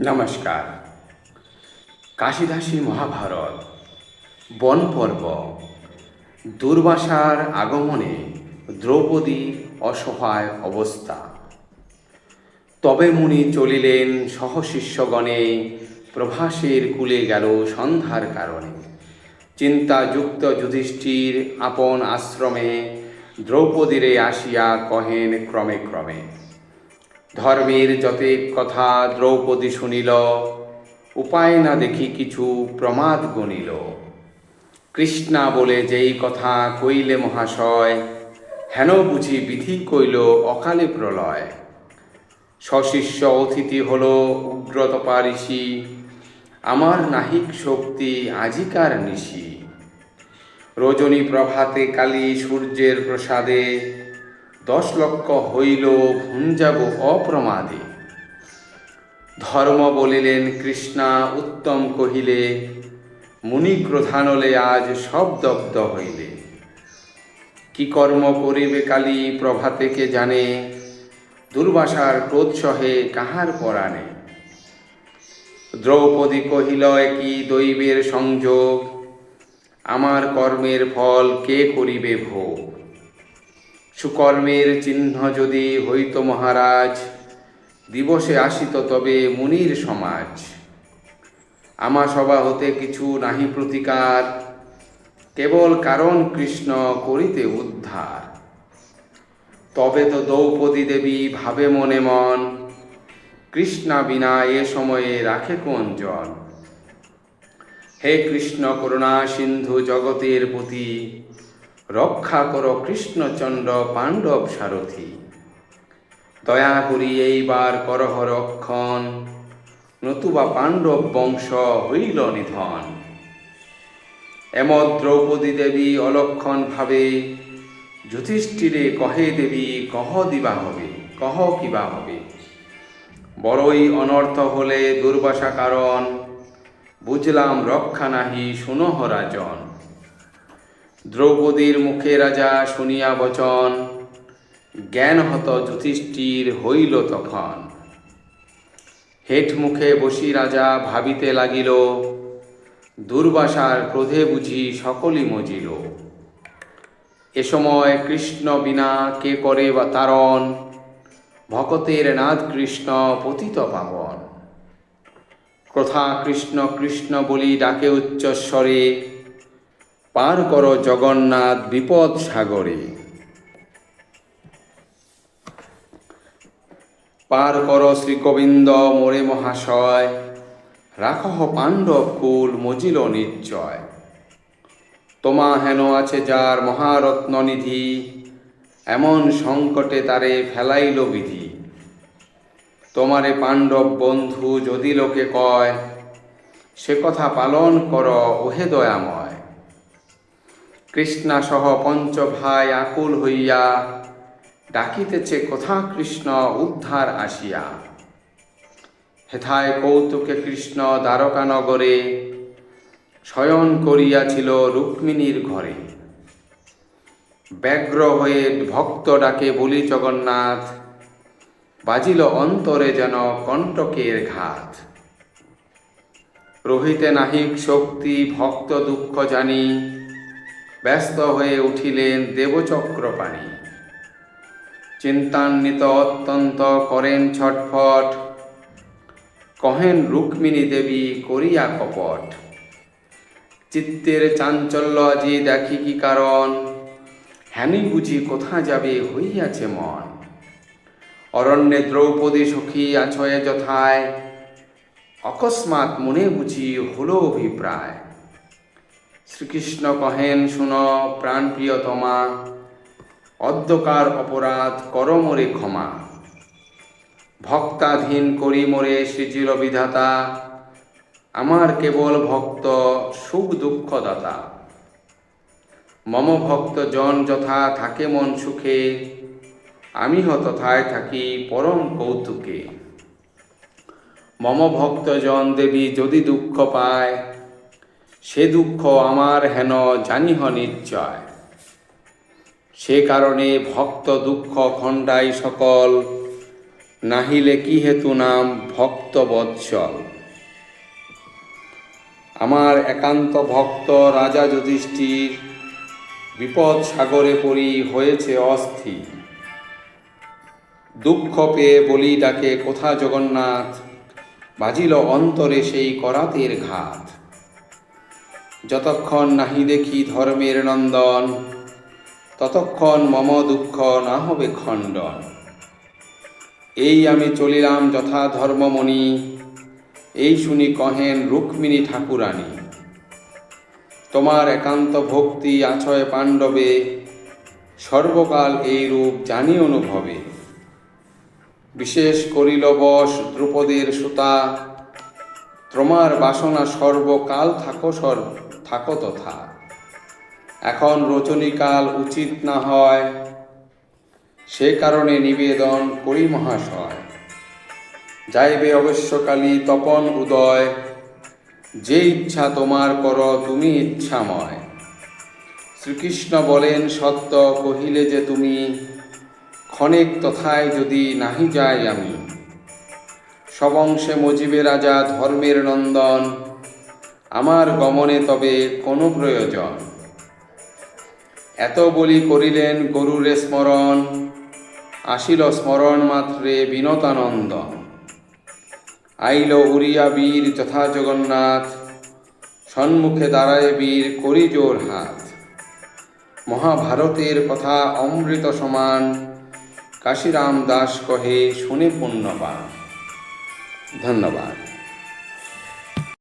নমস্কার। কাশিদাসী মহাভারত বন পর্ব। দুর্বাসার আগমনে দ্রৌপদীর অসহায় অবস্থা। তবে মুনি চলিলেন সহশিষ্যগণে, প্রভাসের কুলে গেল সন্ধ্যার কারণে। চিন্তাযুক্ত যুধিষ্ঠির আপন আশ্রমে, দ্রৌপদীরে আসিয়া কহেন ক্রমে ক্রমে। ধর্মের যতেক কথা দ্রৌপদী শুনিল, উপায় না দেখি কিছু প্রমাদ গণিল। কৃষ্ণা বলে যেই কথা কইলে মহাশয়, হেন বুঝি বিধি কইল অকালে প্রলয়। সশিষ্য অতিথি হল উগ্রতপা ঋষি, আমার নাহিক শক্তি আজিকার নিশি। রজনী প্রভাতে কালী সূর্যের প্রসাদে, 10 লক্ষ হইল ভুঞ্জাব অপ্রমাদে। ধর্ম বলিলেন কৃষ্ণা উত্তম কহিলে, মুনি ক্রোধানলে আজ সব দগ্ধ হইলে। কি কর্ম করিবে কালী প্রভাতে কে জানে, দুর্বাসার ক্রোধ সহে কাহার পরাণে। দ্রৌপদী কহিল কি দৈবের সংযোগ, আমার কর্মের ফল কে করিবে ভোগ। সুকর্মের চিহ্ন যদি হইত মহারাজ, দিবসে আসিত তবে মুনির সমাজ। আমা সভা হতে কিছু নাহি প্রতিকার, কেবল কারণ কৃষ্ণ করিতে উদ্ধার। তবে তো দ্রৌপদী দেবী ভাবে মনে মন, কৃষ্ণা বিনা এ সময়ে রাখে কোন জন। হে কৃষ্ণ করুণা সিন্ধু জগতের পতি, রক্ষা কর কৃষ্ণচন্দ্র পাণ্ডব সারথি। দয়া করি এইবার করহ রক্ষণ, নতুবা পাণ্ডব বংশ হইল নিধন। এমত দ্রৌপদী দেবী অলক্ষণ ভাবে, যুধিষ্ঠিরে কহে দেবী কহ দিবা হবে, কহ কিবা হবে। বড়ই অনর্থ হলে দুর্বাসা কারণ, বুঝলাম রক্ষা নাহি শুনহ রাজন। দ্রৌপদীর মুখে রাজা শুনিয়া বচন, জ্ঞান হত যুধিষ্ঠির হইল তখন। হেঠ মুখে বসি রাজা ভাবিতে লাগিল, দুর্বাসার ক্রোধে বুঝি সকলই মজিল। এ সময় কৃষ্ণ বিনা কে করে বা তারণ, ভকতের নাথ কৃষ্ণ পতিত পাবন। ক্রোধা কৃষ্ণ কৃষ্ণ বলি ডাকে উচ্চস্বরে, পার কর জগন্নাথ বিপদ সাগরে। পার কর শ্রীগোবিন্দ মোরে মহাশয়, রাখহ পাণ্ডব কুল মজিল নিশ্চয়। তোমা হেন আছে যার মহারত্ন নিধি, এমন সংকটে তারে ফেলাইল বিধি। তোমারে পাণ্ডব বন্ধু যদি লোকে কয়, সে কথা পালন কর ওহে দয়াময়। কৃষ্ণা সহ পঞ্চ ভাই আকুল হইয়া, ডাকিতেছে কথা কৃষ্ণ উদ্ধার আসিয়া। হেথায় কৌতুকে কৃষ্ণ দ্বারকা নগরে, শয়ন করিয়াছিল রুক্মিণীর ঘরে। ব্যগ্র হয়ে ভক্ত ডাকে বলি জগন্নাথ, বাজিল অন্তরে যেন কণ্টকের ঘাত। রহিতে নাহিক শক্তি ভক্ত দুঃখ জানি, ব্যস্ত হয়ে উঠিলেন দেবচক্রপাণি। চিন্তান্বিত অত্যন্ত করেন ছটফট, কহেন রুক্মিণী দেবী করিয়া কপট। চিত্তের চাঞ্চল্য আজি দেখি কি কারণ, হেনি বুঝি কোথা যাবে হইয়াছে মন। অরণ্যে দ্রৌপদী সখী আছয়ে যথায়, অকস্মাৎ মনে বুঝি হলো অভিপ্রায়। শ্রীকৃষ্ণ কহেন শুন প্রাণ প্রিয়তমা, অদ্যকার অপরাধ কর মোরে ক্ষমা। ভক্তাধীন করি মোরে সৃজিল বিধাতা, আমার কেবল ভক্ত সুখ দুঃখ দাতা। মম ভক্ত জন যথা থাকে মন সুখে, আমি তথায় থাকি পরম কৌতুকে। মম ভক্ত জন দেবী যদি দুঃখ পায়, সে দুঃখ আমার হেন জানিহ নিশ্চয়। সে কারণে ভক্ত দুঃখ খণ্ডাই সকল, নাহিলে কি হেতু নাম ভক্ত বৎসল। আমার একান্ত ভক্ত রাজা যুধিষ্ঠির বিপদ সাগরে পড়ি হয়েছে অস্থির। দুঃখ পেয়ে বলি ডাকে কোথা জগন্নাথ, বাজিল অন্তরে সেই করাতের ঘাত। যতক্ষণ নাহি দেখি ধর্মের নন্দন, ততক্ষণ মম দুঃখ না হবে খণ্ডন। এই আমি চলিলাম যথা ধর্মমণি, এই শুনি কহেন রুক্মিণী ঠাকুরানী। তোমার একান্ত ভক্তি আছয় পাণ্ডবে, সর্বকাল এই রূপ জানি অনুভবে। বিশেষ করিল বশ দ্রুপদের সুতা, তোমার বাসনা সর্বকাল থাকো তথা। এখন রজনীকাল উচিত না হয়, সে কারণে নিবেদন করি মহাশয়। যাইবে অবশ্যকালী তপন উদয়, যে ইচ্ছা তোমার কর তুমি ইচ্ছাময়। শ্রীকৃষ্ণ বলেন সত্য কহিলে যে তুমি, ক্ষণেক তথায় যদি নাহি যাই আমি। সবংশে মজিবে রাজা ধর্মের নন্দন, আমার গমনে তবে কোনো প্রয়োজন। এত বলি করিলেন গরুরে স্মরণ, আসিল স্মরণ মাত্রে বিনতানন্দন। আইল উড়িয়া বীর যথা জগন্নাথ, সম্মুখে দাঁড়ায় বীর করি জোর হাত। মহাভারতের কথা অমৃত সমান, কাশীরাম দাস কহে শুনে পুণ্যবান। ধন্যবাদ।